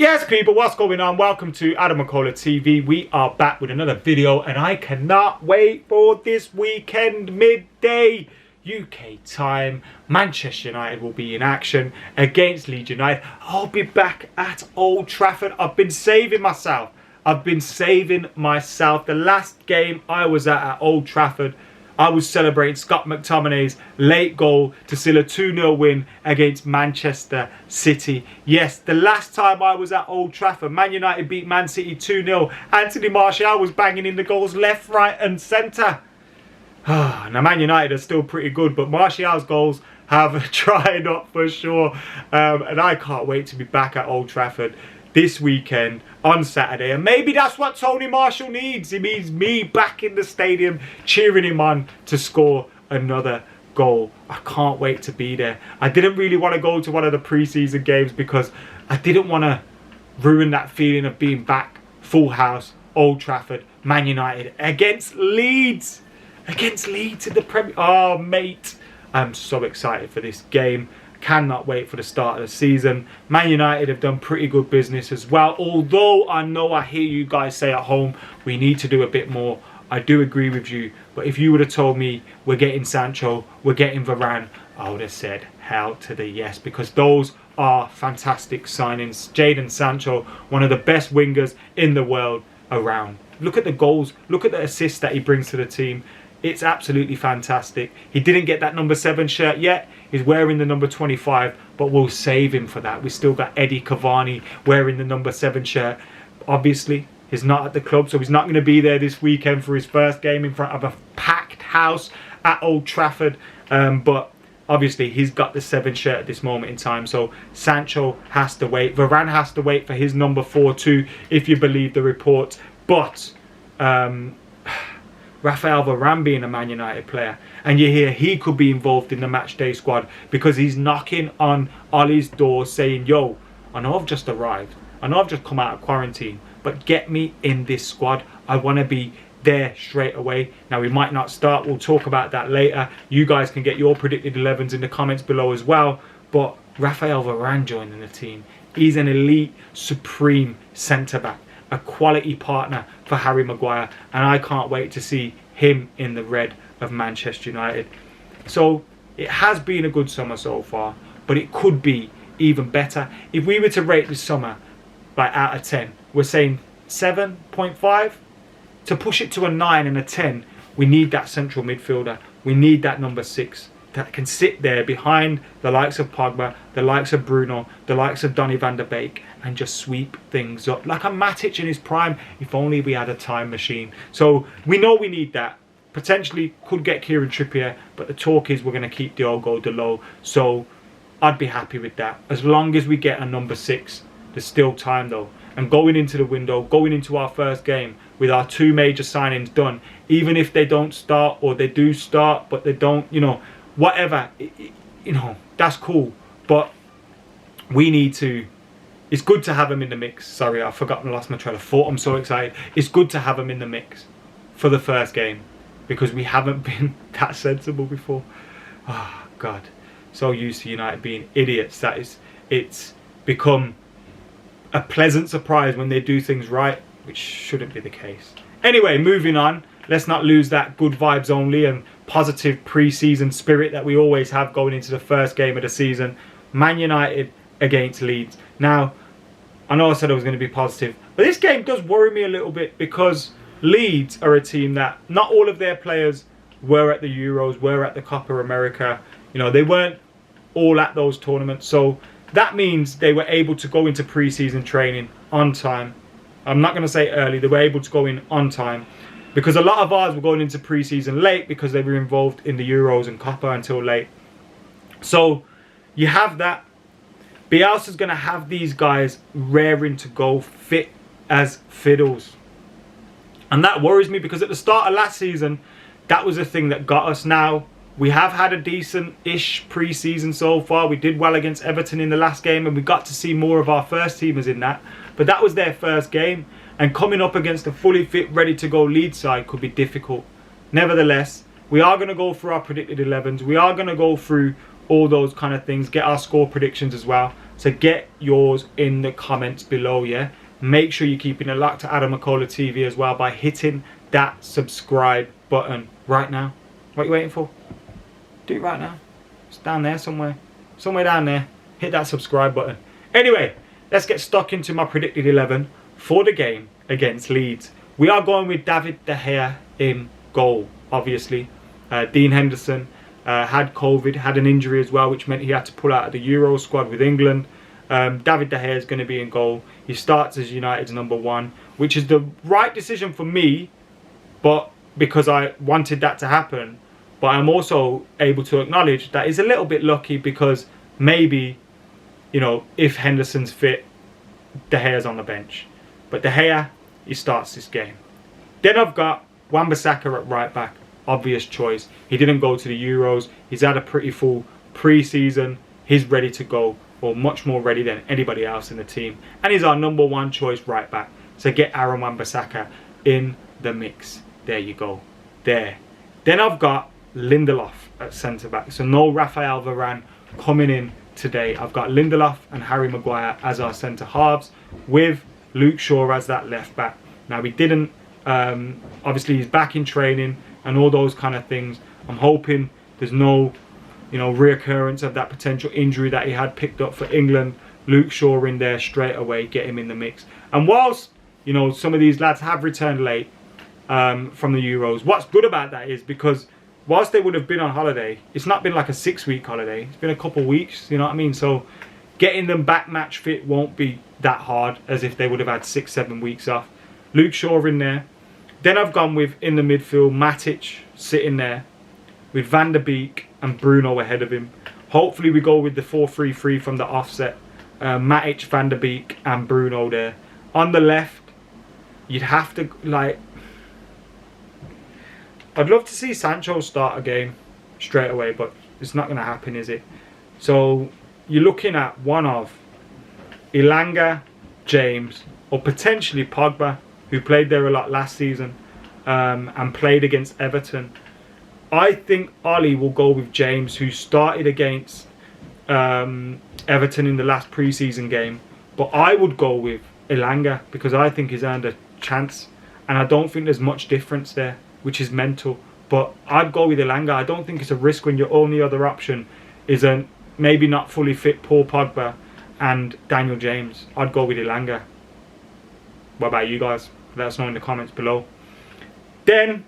Yes people, what's going on? Welcome to AdamMcKola TV. We are back with another video and I cannot wait for this weekend midday UK time. Manchester United will be in action against Leeds United. I'll be back at Old Trafford. I've been saving myself. The last game I was at Old Trafford, I was celebrating Scott McTominay's late goal to seal a 2-0 win against Manchester City. Yes, the last time I was at Old Trafford, Man United beat Man City 2-0. Anthony Martial was banging in the goals left, right and centre. Now Man United are still pretty good, but Martial's goals have dried up for sure. And I can't wait to be back at Old Trafford this weekend on Saturday, and maybe that's what Tony Marshall needs. He needs me back in the stadium cheering him on to score another goal. I can't wait to be there. I didn't really want to go to one of the pre-season games because I didn't want to ruin that feeling of being back, full house, Old Trafford, Man United against Leeds in the Premier. Oh mate, I'm so excited for this game. Cannot wait for the start of the season. Man United have done pretty good business as well. Although I know I hear you guys say at home, we need to do a bit more. I do agree with you. But if you would have told me we're getting Sancho, we're getting Varane, I would have said hell to the yes. Because those are fantastic signings. Jadon Sancho, one of the best wingers in the world around. Look at the goals. Look at the assists that he brings to the team. It's absolutely fantastic. He didn't get that number 7 shirt yet. He's wearing the number 25, but we'll save him for that. We still got Eddie Cavani wearing the number 7 shirt. Obviously, he's not at the club, so he's not going to be there this weekend for his first game in front of a packed house at Old Trafford. But obviously, he's got the 7 shirt at this moment in time. So Sancho has to wait. Varane has to wait for his number 4 too, if you believe the reports. But Raphael Varane being a Man United player, and you hear he could be involved in the match day squad because he's knocking on Ollie's door saying, yo, I know I've just arrived, I know I've just come out of quarantine, but get me in this squad. I want to be there straight away. Now we might not start, we'll talk about that later. You guys can get your predicted 11s in the comments below as well. But Raphael Varane joining the team, he's an elite supreme centre back, a quality partner for Harry Maguire, and I can't wait to see him in the red of Manchester United. So it has been a good summer so far, but it could be even better. If we were to rate this summer by out of 10, we're saying 7.5. To push it to a 9 and a 10, we need that central midfielder. We need that number 6 that can sit there behind the likes of Pogba, the likes of Bruno, the likes of Donny van der Beek, and just sweep things up. Like a Matic in his prime, if only we had a time machine. So we know we need that. Potentially could get Kieran Trippier, but the talk is we're going to keep Diogo Dalot. So I'd be happy with that. As long as we get a number 6, there's still time though. And going into the window, going into our first game with our 2 major signings done, even if they don't start or they do start, but they don't, you know, whatever, you know, that's cool. But we need to, it's good to have them in the mix. Sorry, I've forgotten, I lost my train of thought. I'm so excited. It's good to have them in the mix for the first game because we haven't been that sensible before. Oh, God. So used to United being idiots that it's become a pleasant surprise when they do things right, which shouldn't be the case. Anyway, moving on. Let's not lose that good vibes only and positive pre-season spirit that we always have going into the first game of the season. Man United against Leeds. Now, I know I said I was going to be positive, but this game does worry me a little bit because Leeds are a team that not all of their players were at the Euros, were at the Copa America. You know, they weren't all at those tournaments. So that means they were able to go into pre-season training on time. I'm not going to say early. They were able to go in on time. Because a lot of ours were going into pre-season late because they were involved in the Euros and Copa until late. So you have that. Bielsa's going to have these guys raring to go, fit as fiddles. And that worries me because at the start of last season, that was the thing that got us. Now, we have had a decent-ish pre-season so far. We did well against Everton in the last game and we got to see more of our first teamers in that. But that was their first game. And coming up against a fully fit, ready to go Leeds side could be difficult. Nevertheless, we are going to go through our predicted 11s. We are going to go through all those kind of things, get our score predictions as well. So get yours in the comments below, yeah? Make sure you're keeping it locked to AdamMcKola TV as well by hitting that subscribe button right now. What are you waiting for? Do it right now. It's down there somewhere. Somewhere down there. Hit that subscribe button. Anyway, let's get stuck into my predicted 11 for the game against Leeds. We are going with David De Gea in goal, obviously. Dean Henderson had COVID, had an injury as well, which meant he had to pull out of the Euro squad with England. David De Gea is going to be in goal. He starts as United's #1, which is the right decision for me, but because I wanted that to happen. But I'm also able to acknowledge that he's a little bit lucky because maybe, you know, if Henderson's fit, De Gea's on the bench. But De Gea, he starts this game. Then I've got Wan-Bissaka at right back. Obvious choice. He didn't go to the Euros. He's had a pretty full pre-season. He's ready to go, or much more ready than anybody else in the team. And he's our #1 choice right back. So get Aaron Wan-Bissaka in the mix. There you go. There. Then I've got Lindelof at centre back. So no Raphael Varane coming in today. I've got Lindelof and Harry Maguire as our centre halves, with Luke Shaw as that left back. Now we didn't, obviously he's back in training and all those kind of things. I'm hoping there's no, you know, reoccurrence of that potential injury that he had picked up for England. Luke Shaw in there straight away, get him in the mix. And whilst, you know, some of these lads have returned late from the Euros, what's good about that is because whilst they would have been on holiday, it's not been like a 6-week holiday. It's been a couple of weeks, you know what I mean? So getting them back match fit won't be that hard as if they would have had 6-7 weeks off. Luke Shaw in there. Then I've gone with, in the midfield, Matic sitting there with Van der Beek and Bruno ahead of him. Hopefully we go with the 4-3-3 from the offset. Matic, Van der Beek and Bruno there. On the left, you'd have to, like, I'd love to see Sancho start a game straight away, but it's not going to happen, is it? So you're looking at one of Elanga, James, or potentially Pogba, who played there a lot last season and played against Everton. I think Ollie will go with James, who started against Everton in the last pre-season game. But I would go with Elanga because I think he's earned a chance. And I don't think there's much difference there, which is mental. But I'd go with Elanga. I don't think it's a risk when your only other option is a maybe not fully fit Paul Pogba and Daniel James. I'd go with Elanga. What about you guys? Let us know in the comments below. Then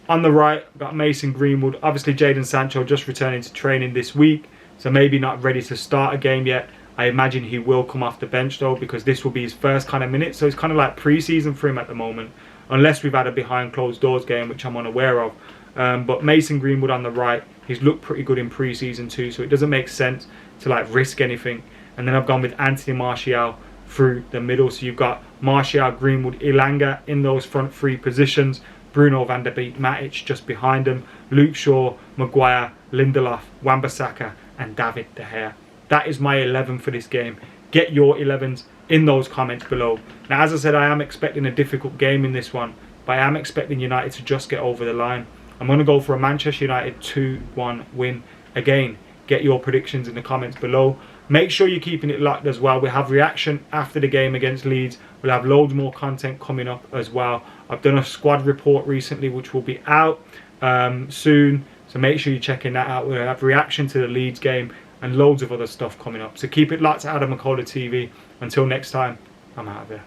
on the right, got Mason Greenwood. Obviously Jadon Sancho just returning to training this week, so maybe not ready to start a game yet. I imagine he will come off the bench though, because this will be his first kind of minutes. So it's kind of like pre-season for him at the moment, unless we've had a behind closed doors game, which I'm unaware of. But Mason Greenwood on the right, he's looked pretty good in pre-season too, so it doesn't make sense to like risk anything. And then I've gone with Anthony Martial through the middle. So you've got Martial, Greenwood, Elanga in those front three positions. Bruno, Van der Beek, Matic just behind him. Luke Shaw, Maguire, Lindelof, Wan-Bissaka and David De Gea. That is my 11 for this game. Get your 11s in those comments below. Now, as I said, I am expecting a difficult game in this one, but I am expecting United to just get over the line. I'm going to go for a Manchester United 2-1 win. Again, get your predictions in the comments below. Make sure you're keeping it locked as well. We have reaction after the game against Leeds. We'll have loads more content coming up as well. I've done a squad report recently, which will be out soon. So make sure you're checking that out. We'll have reaction to the Leeds game and loads of other stuff coming up. So keep it locked to AdamMcKola TV. Until next time, I'm out of here.